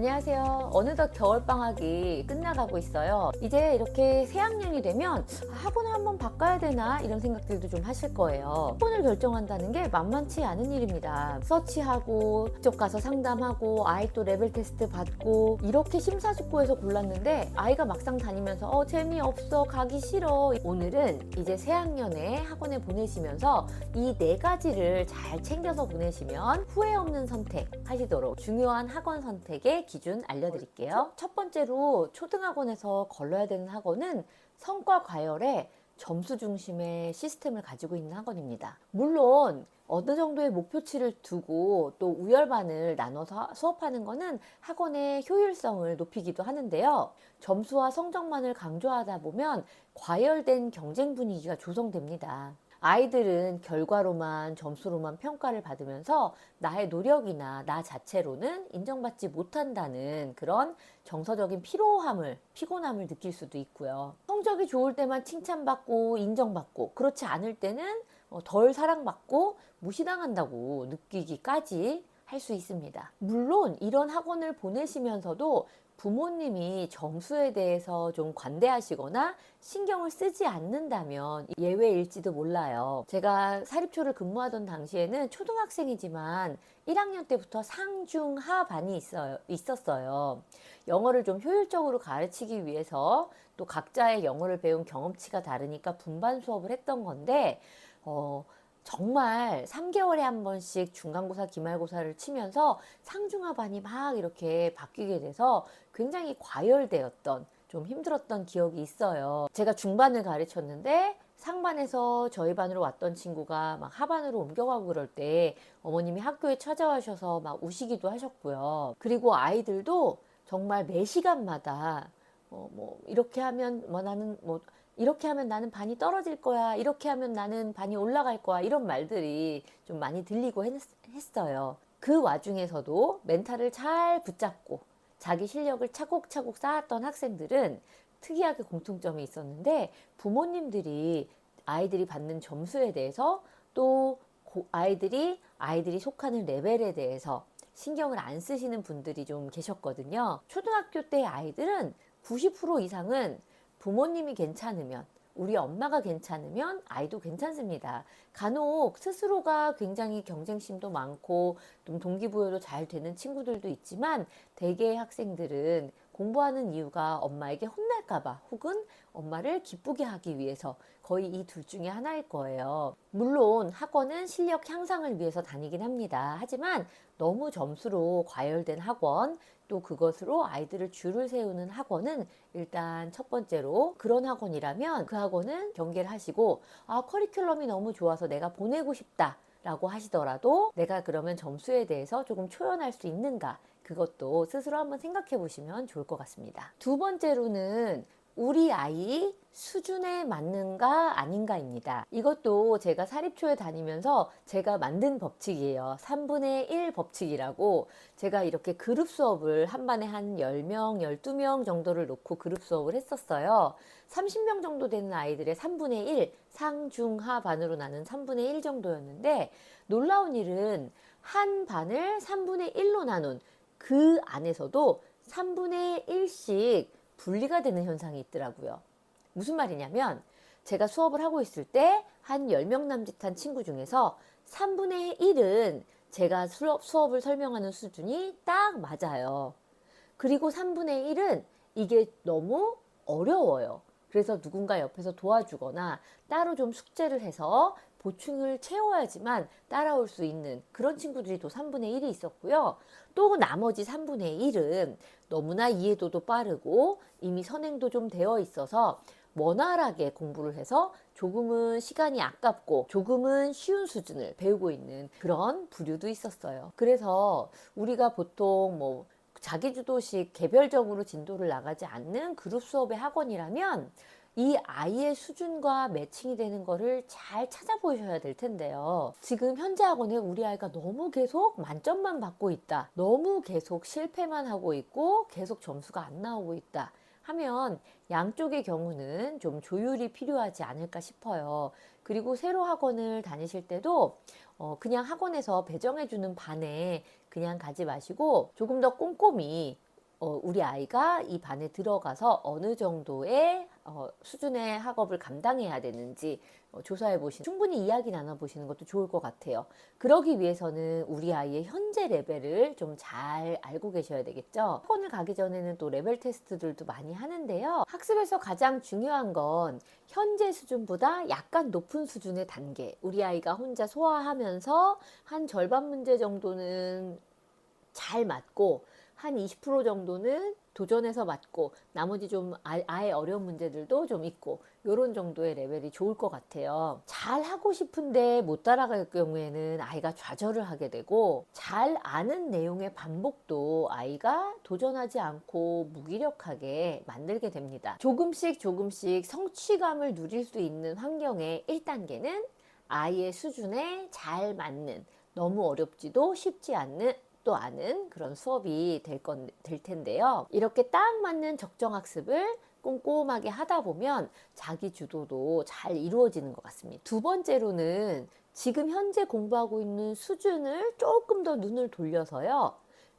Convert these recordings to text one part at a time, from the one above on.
안녕하세요. 어느덧 겨울방학이 끝나가고 있어요. 이제 이렇게 새학년이 되면 학원을 한번 바꿔야 되나 이런 생각들도 좀 하실 거예요. 학원을 결정한다는 게 만만치 않은 일입니다. 서치하고 직접 가서 상담하고 아이 또 레벨 테스트 받고 이렇게 심사숙고해서 골랐는데 아이가 막상 다니면서 재미없어 가기 싫어. 오늘은 이제 새학년에 학원에 보내시면서 이 네 가지를 잘 챙겨서 보내시면 후회 없는 선택 하시도록 중요한 학원 선택의 기준 알려드릴게요. 첫 번째로 초등학원에서 걸러야 되는 학원은 성과 과열에 점수 중심의 시스템을 가지고 있는 학원입니다. 물론 어느 정도의 목표치를 두고 또 우열반을 나눠서 수업하는 것은 학원의 효율성을 높이기도 하는데요. 점수와 성적만을 강조하다 보면 과열된 경쟁 분위기가 조성됩니다. 아이들은 결과로만 점수로만 평가를 받으면서 나의 노력이나 나 자체로는 인정받지 못한다는 그런 정서적인 피곤함을 느낄 수도 있고요. 성적이 좋을 때만 칭찬받고 인정받고 그렇지 않을 때는 덜 사랑받고 무시당한다고 느끼기까지 할 수 있습니다. 물론 이런 학원을 보내시면서도 부모님이 점수에 대해서 좀 관대하시거나 신경을 쓰지 않는다면 예외일지도 몰라요. 제가 사립초를 근무하던 당시에는 초등학생이지만 1학년 때부터 상중하 반이 있었어요. 영어를 좀 효율적으로 가르치기 위해서 또 각자의 영어를 배운 경험치가 다르니까 분반 수업을 했던 건데 정말 3개월에 한 번씩 중간고사, 기말고사를 치면서 상중하반이 막 이렇게 바뀌게 돼서 굉장히 과열되었던 좀 힘들었던 기억이 있어요. 제가 중반을 가르쳤는데 상반에서 저희 반으로 왔던 친구가 막 하반으로 옮겨가고 그럴 때 어머님이 학교에 찾아와셔서 막 우시기도 하셨고요. 그리고 아이들도 정말 매 시간마다 이렇게 하면 이렇게 하면 나는 반이 떨어질 거야. 이렇게 하면 나는 반이 올라갈 거야. 이런 말들이 좀 많이 들리고 했어요. 그 와중에서도 멘탈을 잘 붙잡고 자기 실력을 차곡차곡 쌓았던 학생들은 특이하게 공통점이 있었는데 부모님들이 아이들이 받는 점수에 대해서 또 아이들이 속하는 레벨에 대해서 신경을 안 쓰시는 분들이 좀 계셨거든요. 초등학교 때 아이들은 90% 이상은 부모님이 괜찮으면 우리 엄마가 괜찮으면 아이도 괜찮습니다. 간혹 스스로가 굉장히 경쟁심도 많고 좀 동기부여도 잘 되는 친구들도 있지만 대개의 학생들은 공부하는 이유가 엄마에게 혼날까봐 혹은 엄마를 기쁘게 하기 위해서 거의 이 둘 중에 하나일 거예요. 물론 학원은 실력 향상을 위해서 다니긴 합니다. 하지만 너무 점수로 과열된 학원 또 그것으로 아이들을 줄을 세우는 학원은 일단 첫 번째로 그런 학원이라면 그 학원은 경계를 하시고 커리큘럼이 너무 좋아서 내가 보내고 싶다 라고 하시더라도 내가 그러면 점수에 대해서 조금 초연할 수 있는가 그것도 스스로 한번 생각해 보시면 좋을 것 같습니다. 두 번째로는 우리 아이 수준에 맞는가 아닌가입니다. 이것도 제가 사립초에 다니면서 제가 만든 법칙이에요. 3분의 1 법칙이라고 제가 이렇게 그룹 수업을 한 반에 한 10명, 12명 정도를 놓고 그룹 수업을 했었어요. 30명 정도 되는 아이들의 3분의 1, 상중하 반으로 나눈 3분의 1 정도였는데 놀라운 일은 한 반을 3분의 1로 나눈 그 안에서도 3분의 1씩 분리가 되는 현상이 있더라고요. 무슨 말이냐면 제가 수업을 하고 있을 때 한 10명 남짓한 친구 중에서 3분의 1은 제가 수업을 설명하는 수준이 딱 맞아요. 그리고 3분의 1은 이게 너무 어려워요. 그래서 누군가 옆에서 도와주거나 따로 좀 숙제를 해서 보충을 채워야지만 따라올 수 있는 그런 친구들이 또 3분의 1이 있었고요. 또 나머지 3분의 1은 너무나 이해도도 빠르고 이미 선행도 좀 되어 있어서 원활하게 공부를 해서 조금은 시간이 아깝고 조금은 쉬운 수준을 배우고 있는 그런 부류도 있었어요. 그래서 우리가 보통 자기주도식 개별적으로 진도를 나가지 않는 그룹 수업의 학원이라면 이 아이의 수준과 매칭이 되는 거를 잘 찾아보셔야 될 텐데요. 지금 현재 학원에 우리 아이가 너무 계속 만점만 받고 있다. 너무 계속 실패만 하고 있고 계속 점수가 안 나오고 있다. 하면 양쪽의 경우는 좀 조율이 필요하지 않을까 싶어요. 그리고 새로 학원을 다니실 때도 그냥 학원에서 배정해주는 반에 그냥 가지 마시고 조금 더 꼼꼼히 우리 아이가 이 반에 들어가서 어느 정도의 수준의 학업을 감당해야 되는지 조사해 보시는, 충분히 이야기 나눠 보시는 것도 좋을 것 같아요. 그러기 위해서는 우리 아이의 현재 레벨을 좀 잘 알고 계셔야 되겠죠. 학원을 가기 전에는 또 레벨 테스트들도 많이 하는데요. 학습에서 가장 중요한 건 현재 수준보다 약간 높은 수준의 단계, 우리 아이가 혼자 소화하면서 한 절반 문제 정도는 잘 맞고 한 20% 정도는 도전해서 맞고 나머지 좀 아예 어려운 문제들도 좀 있고 요런 정도의 레벨이 좋을 것 같아요. 잘 하고 싶은데 못 따라갈 경우에는 아이가 좌절을 하게 되고, 잘 아는 내용의 반복도 아이가 도전하지 않고 무기력하게 만들게 됩니다. 조금씩 성취감을 누릴 수 있는 환경의 1단계는 아이의 수준에 잘 맞는, 너무 어렵지도 쉽지 않는 또 아는 그런 수업이 될 텐데요. 이렇게 딱 맞는 적정 학습을 꼼꼼하게 하다 보면 자기 주도도 잘 이루어지는 것 같습니다. 두 번째로는 지금 현재 공부하고 있는 수준을 조금 더 눈을 돌려서요,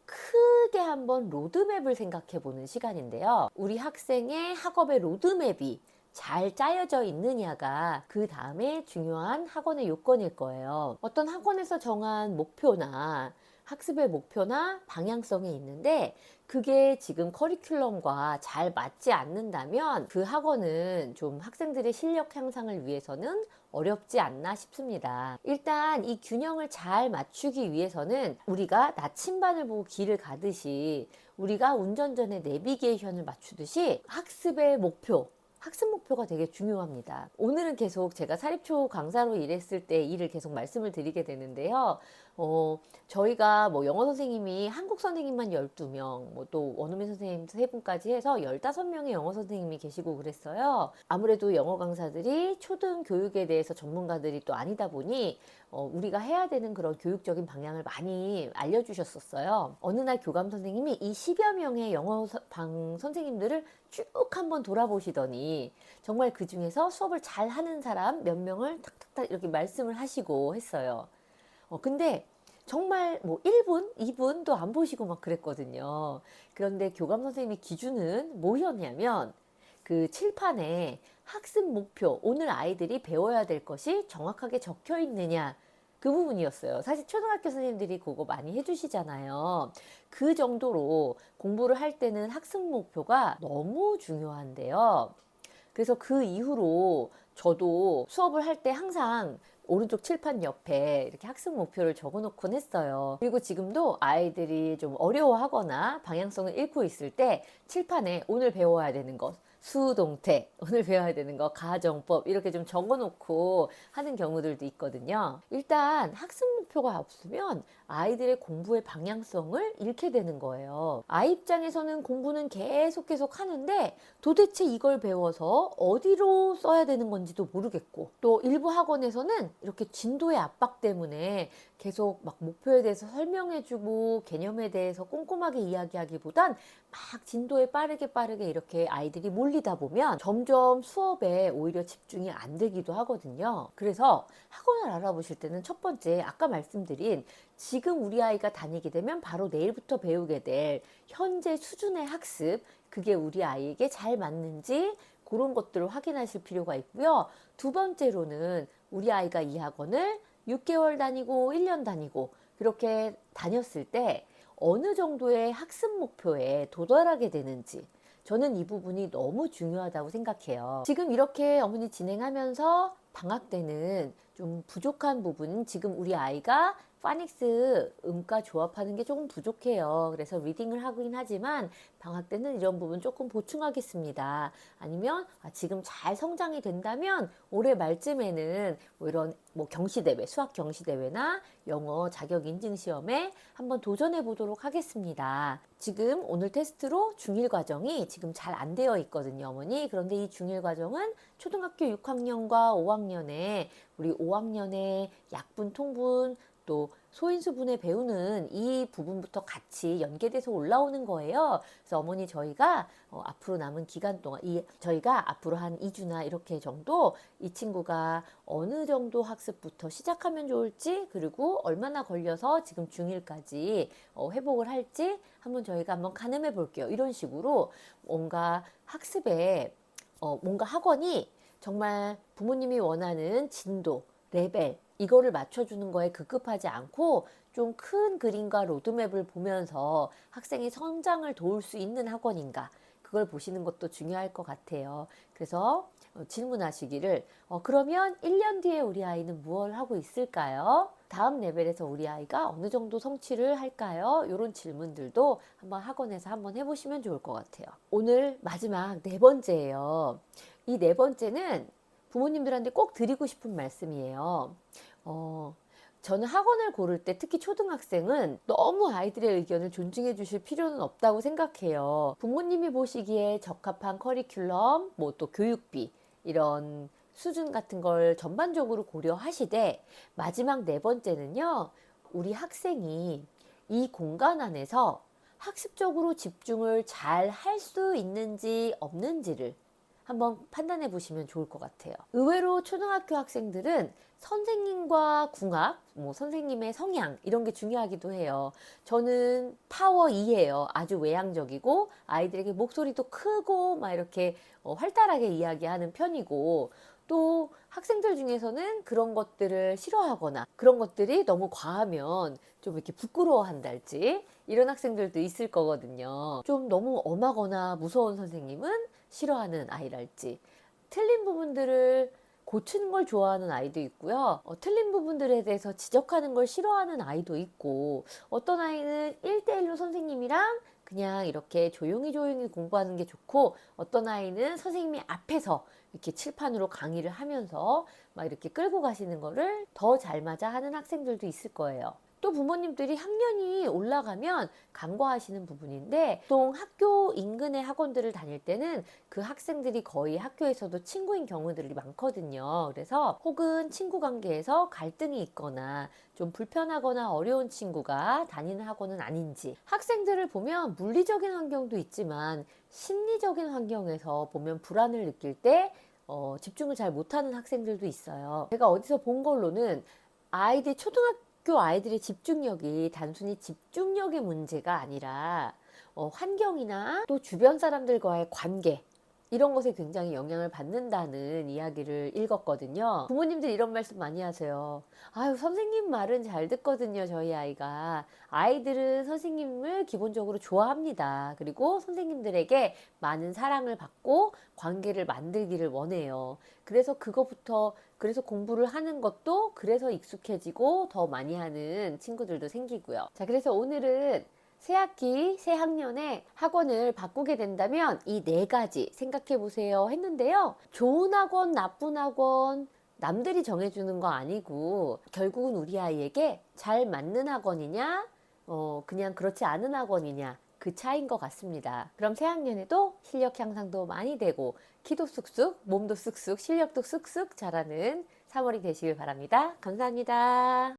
크게 한번 로드맵을 생각해 보는 시간인데요. 우리 학생의 학업의 로드맵이 잘 짜여져 있느냐가 그 다음에 중요한 학원의 요건일 거예요. 어떤 학원에서 정한 목표나 학습의 목표나 방향성이 있는데 그게 지금 커리큘럼과 잘 맞지 않는다면 그 학원은 좀 학생들의 실력 향상을 위해서는 어렵지 않나 싶습니다. 일단 이 균형을 잘 맞추기 위해서는 우리가 나침반을 보고 길을 가듯이, 우리가 운전 전에 내비게이션을 맞추듯이 학습의 목표, 학습 목표가 되게 중요합니다. 오늘은 계속 제가 사립초 강사로 일했을 때 일을 계속 말씀을 드리게 되는데요. 저희가 뭐 영어 선생님이 한국 선생님만 12명, 뭐 또 원어민 선생님 3분까지 해서 15명의 영어 선생님이 계시고 그랬어요. 아무래도 영어 강사들이 초등 교육에 대해서 전문가들이 또 아니다 보니 우리가 해야 되는 그런 교육적인 방향을 많이 알려주셨었어요. 어느 날 교감 선생님이 이 10여 명의 영어 방 선생님들을 쭉 한번 돌아보시더니 정말 그 중에서 수업을 잘 하는 사람 몇 명을 탁탁탁 이렇게 말씀을 하시고 했어요. 근데 정말 뭐 1분, 2분도 안 보시고 막 그랬거든요. 그런데 교감 선생님의 기준은 뭐였냐면 그 칠판에 학습 목표, 오늘 아이들이 배워야 될 것이 정확하게 적혀 있느냐, 그 부분이었어요. 사실 초등학교 선생님들이 그거 많이 해주시잖아요. 그 정도로 공부를 할 때는 학습 목표가 너무 중요한데요. 그래서 그 이후로 저도 수업을 할 때 항상 오른쪽 칠판 옆에 이렇게 학습 목표를 적어 놓곤 했어요. 그리고 지금도 아이들이 좀 어려워하거나 방향성을 잃고 있을 때 칠판에 오늘 배워야 되는 것, 수동태, 오늘 배워야 되는 거, 가정법 이렇게 좀 적어 놓고 하는 경우들도 있거든요. 일단 학습 목표가 없으면 아이들의 공부의 방향성을 잃게 되는 거예요. 아이 입장에서는 공부는 계속 하는데 도대체 이걸 배워서 어디로 써야 되는 건지도 모르겠고, 또 일부 학원에서는 이렇게 진도의 압박 때문에 계속 막 목표에 대해서 설명해주고 개념에 대해서 꼼꼼하게 이야기하기보단 막 진도에 빠르게 이렇게 아이들이 몰리다 보면 점점 수업에 오히려 집중이 안 되기도 하거든요. 그래서 학원을 알아보실 때는 첫 번째, 아까 말씀드린 지금 우리 아이가 다니게 되면 바로 내일부터 배우게 될 현재 수준의 학습, 그게 우리 아이에게 잘 맞는지 그런 것들을 확인하실 필요가 있고요. 두 번째로는 우리 아이가 이 학원을 6개월 다니고 1년 다니고 그렇게 다녔을 때 어느 정도의 학습 목표에 도달하게 되는지, 저는 이 부분이 너무 중요하다고 생각해요. 지금 이렇게 어머니 진행하면서 방학 때는 좀 부족한 부분, 지금 우리 아이가 파닉스 음과 조합하는 게 조금 부족해요. 그래서 리딩을 하긴 하지만 방학 때는 이런 부분 조금 보충하겠습니다. 아니면 지금 잘 성장이 된다면 올해 말쯤에는 뭐 이런 뭐 경시대회, 수학 경시대회나 영어 자격 인증 시험에 한번 도전해 보도록 하겠습니다. 지금 오늘 테스트로 중1 과정이 지금 잘 안 되어 있거든요, 어머니. 그런데 이 중1 과정은 초등학교 6학년과 5학년에 우리 5학년의 약분, 통분, 또 소인수분해 배우는 이 부분부터 같이 연계돼서 올라오는 거예요. 그래서 어머니 저희가 앞으로 남은 기간 동안 저희가 앞으로 한 2주나 이렇게 정도 이 친구가 어느 정도 학습부터 시작하면 좋을지, 그리고 얼마나 걸려서 지금 중1까지 회복을 할지 저희가 한번 가늠해 볼게요. 이런 식으로 뭔가 학습에 뭔가 학원이 정말 부모님이 원하는 진도, 레벨 이거를 맞춰주는 거에 급급하지 않고 좀 큰 그림과 로드맵을 보면서 학생의 성장을 도울 수 있는 학원인가, 그걸 보시는 것도 중요할 것 같아요. 그래서 질문하시기를 그러면 1년 뒤에 우리 아이는 무엇을 하고 있을까요? 다음 레벨에서 우리 아이가 어느 정도 성취를 할까요? 이런 질문들도 한번 학원에서 한번 해보시면 좋을 것 같아요. 오늘 마지막 네 번째예요. 이 네 번째는 부모님들한테 꼭 드리고 싶은 말씀이에요. 저는 학원을 고를 때 특히 초등학생은 너무 아이들의 의견을 존중해 주실 필요는 없다고 생각해요. 부모님이 보시기에 적합한 커리큘럼, 뭐 또 교육비, 이런 수준 같은 걸 전반적으로 고려하시되, 마지막 네 번째는요, 우리 학생이 이 공간 안에서 학습적으로 집중을 잘 할 수 있는지 없는지를 한번 판단해 보시면 좋을 것 같아요. 의외로 초등학교 학생들은 선생님과 궁합, 뭐 선생님의 성향 이런 게 중요하기도 해요. 저는 파워 2예요. 아주 외향적이고 아이들에게 목소리도 크고 막 이렇게 활달하게 이야기하는 편이고, 또 학생들 중에서는 그런 것들을 싫어하거나 그런 것들이 너무 과하면 좀 이렇게 부끄러워한달지 이런 학생들도 있을 거거든요. 좀 너무 엄하거나 무서운 선생님은 싫어하는 아이랄지, 틀린 부분들을 고치는 걸 좋아하는 아이도 있고요. 틀린 부분들에 대해서 지적하는 걸 싫어하는 아이도 있고, 어떤 아이는 1대1로 선생님이랑 그냥 이렇게 조용히 공부하는 게 좋고, 어떤 아이는 선생님이 앞에서 이렇게 칠판으로 강의를 하면서 막 이렇게 끌고 가시는 거를 더 잘 맞아 하는 학생들도 있을 거예요. 또 부모님들이 학년이 올라가면 간과하시는 부분인데, 보통 학교 인근의 학원들을 다닐 때는 그 학생들이 거의 학교에서도 친구인 경우들이 많거든요. 그래서 혹은 친구 관계에서 갈등이 있거나 좀 불편하거나 어려운 친구가 다니는 학원은 아닌지, 학생들을 보면 물리적인 환경도 있지만 심리적인 환경에서 보면 불안을 느낄 때 집중을 잘 못하는 학생들도 있어요. 제가 어디서 본 걸로는 초등학교 아이들의 집중력이 단순히 집중력의 문제가 아니라 환경이나 또 주변 사람들과의 관계, 이런 것에 굉장히 영향을 받는다는 이야기를 읽었거든요. 부모님들 이런 말씀 많이 하세요. 아유, 선생님 말은 잘 듣거든요, 저희 아이가. 아이들은 선생님을 기본적으로 좋아합니다. 그리고 선생님들에게 많은 사랑을 받고 관계를 만들기를 원해요. 그래서 공부를 하는 것도 그래서 익숙해지고 더 많이 하는 친구들도 생기고요. 자, 그래서 오늘은 새 학기, 새 학년에 학원을 바꾸게 된다면 이 네 가지 생각해 보세요 했는데요. 좋은 학원, 나쁜 학원, 남들이 정해주는 거 아니고 결국은 우리 아이에게 잘 맞는 학원이냐, 그냥 그렇지 않은 학원이냐, 그 차이인 것 같습니다. 그럼 새 학년에도 실력 향상도 많이 되고 키도 쑥쑥, 몸도 쑥쑥, 실력도 쑥쑥 자라는 3월이 되시길 바랍니다. 감사합니다.